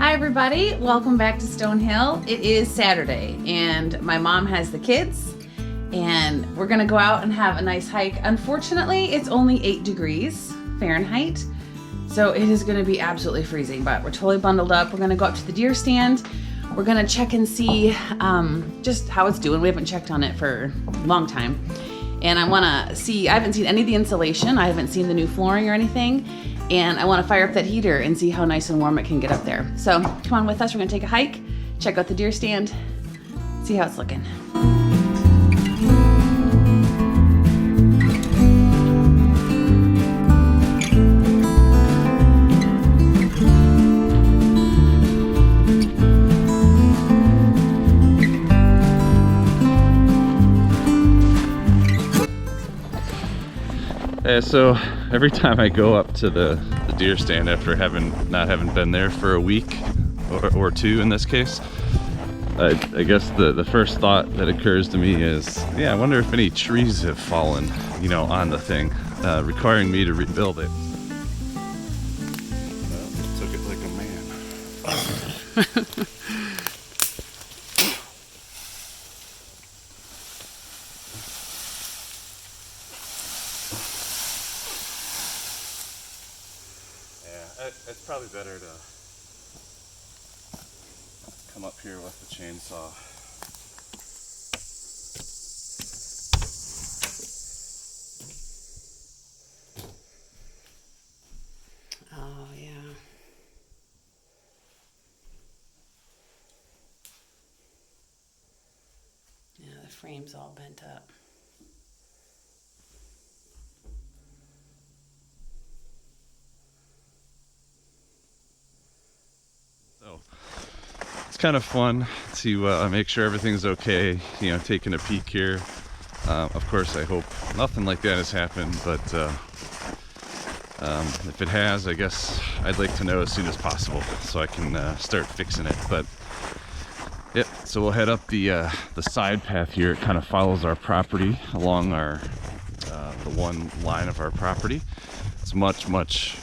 Hi everybody, welcome back to Stonehill. It is Saturday and my mom has the kids and we're gonna go out and have a nice hike. Unfortunately, it's only 8 degrees Fahrenheit, so it is gonna be absolutely freezing, but we're totally bundled up. We're gonna go up to the deer stand. We're gonna check and see just how it's doing. We haven't checked on it for a long time. And I wanna see, I haven't seen any of the insulation. I haven't seen the new flooring or anything. And I want to fire up that heater and see how nice and warm it can get up there. So come on with us, we're gonna take a hike, check out the deer stand, see how it's looking. Yeah, so every time I go up to the deer stand after not having been there for a week or two in this case, I guess the first thought that occurs to me is, yeah, I wonder if any trees have fallen, you know, on the thing, requiring me to rebuild it. Well, took it like a man. It's probably better to come up here with the chainsaw. Oh yeah. Yeah, the frame's all bent up. So it's kind of fun to make sure everything's okay, you know, taking a peek here. Of course, I hope nothing like that has happened, but if it has, I guess I'd like to know as soon as possible so I can start fixing it. But yep, so we'll head up the side path here. It kind of follows our property along our the one line of our property. It's much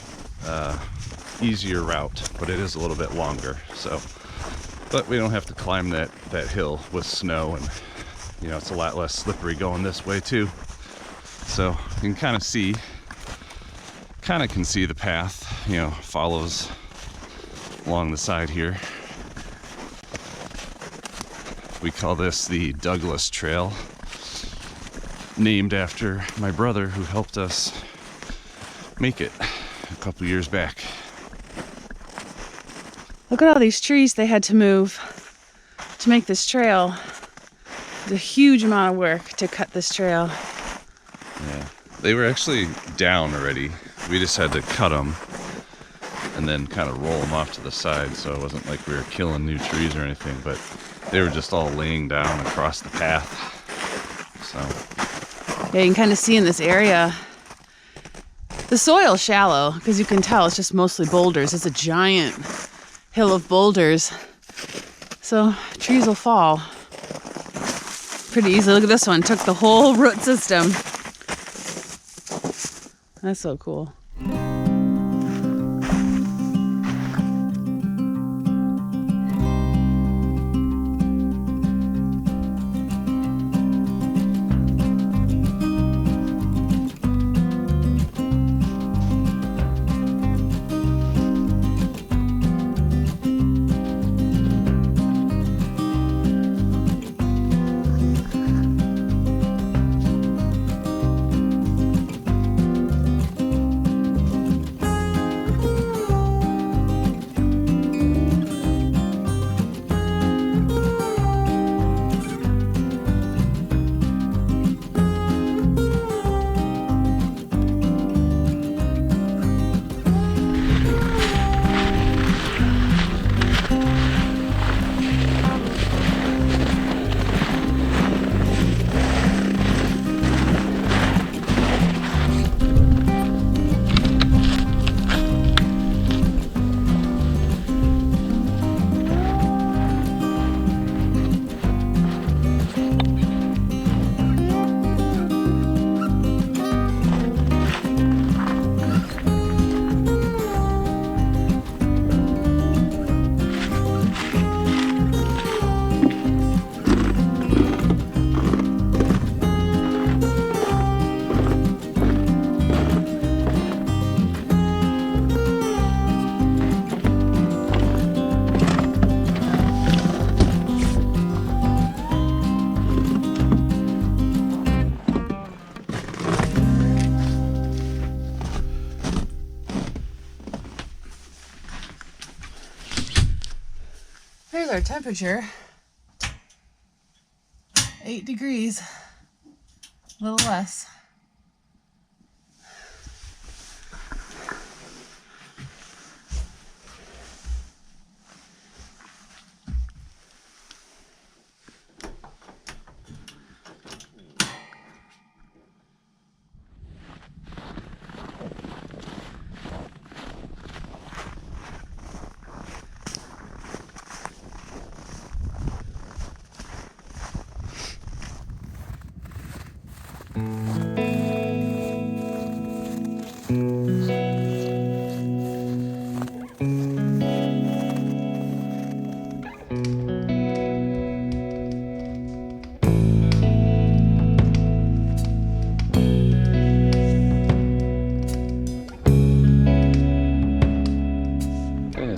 easier route, but it is a little bit longer. So, but we don't have to climb that hill with snow, and you know, it's a lot less slippery going this way too. So you can kind of can see the path, you know, follows along the side here. We call this the Douglas Trail, named after my brother who helped us make it a couple years back. Look at all these trees they had to move to make this trail. It's a huge amount of work to cut this trail. Yeah, they were actually down already. We just had to cut them and then kind of roll them off to the side, so it wasn't like we were killing new trees or anything, but they were just all laying down across the path. So Yeah, you can kind of see in this area, the soil's shallow because you can tell it's just mostly boulders. It's a giant hill of boulders, so trees will fall pretty easily. Look at this one, took the whole root system. That's so cool. There's our temperature. 8 degrees. A little less.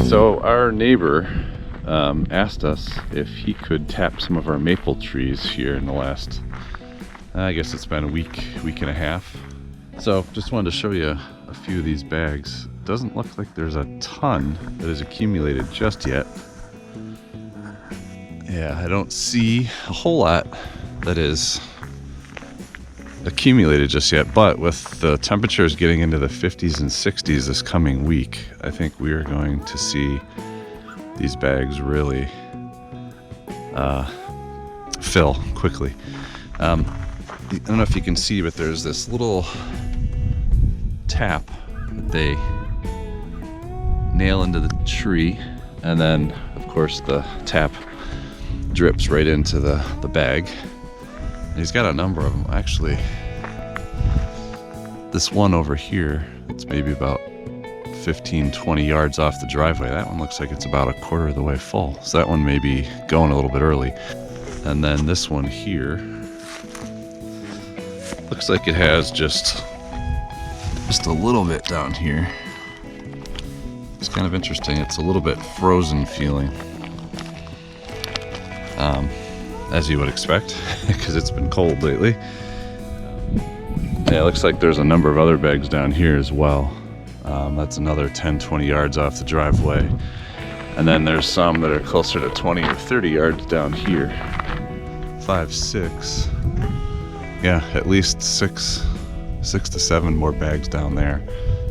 So our neighbor asked us if he could tap some of our maple trees here in the last, I guess it's been a week and a half. So just wanted to show you a few of these bags. Doesn't look like there's a ton that is accumulated just yet. Yeah, I don't see a whole lot that is accumulated just yet, but with the temperatures getting into the 50s and 60s this coming week, I think we are going to see these bags really fill quickly. I don't know if you can see, but there's this little tap that they nail into the tree, and then of course the tap drips right into the bag. And he's got a number of them actually. This one over here, it's maybe about 15-20 yards off the driveway. That one looks like it's about a quarter of the way full, so that one may be going a little bit early. And then this one here looks like it has just a little bit down here. It's kind of interesting. It's a little bit frozen feeling, as you would expect, because it's been cold lately. Yeah, it looks like there's a number of other bags down here as well. That's another 10-20 yards off the driveway. And then there's some that are closer to 20 or 30 yards down here. 5, 6. Yeah, at least 6 to 7 more bags down there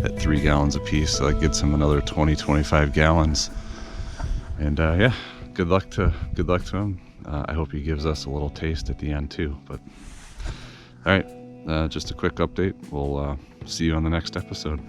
at 3 gallons a piece. So that gets him another 20-25 gallons. And yeah, good luck to him. I hope he gives us a little taste at the end too. But all right, just a quick update. We'll see you on the next episode.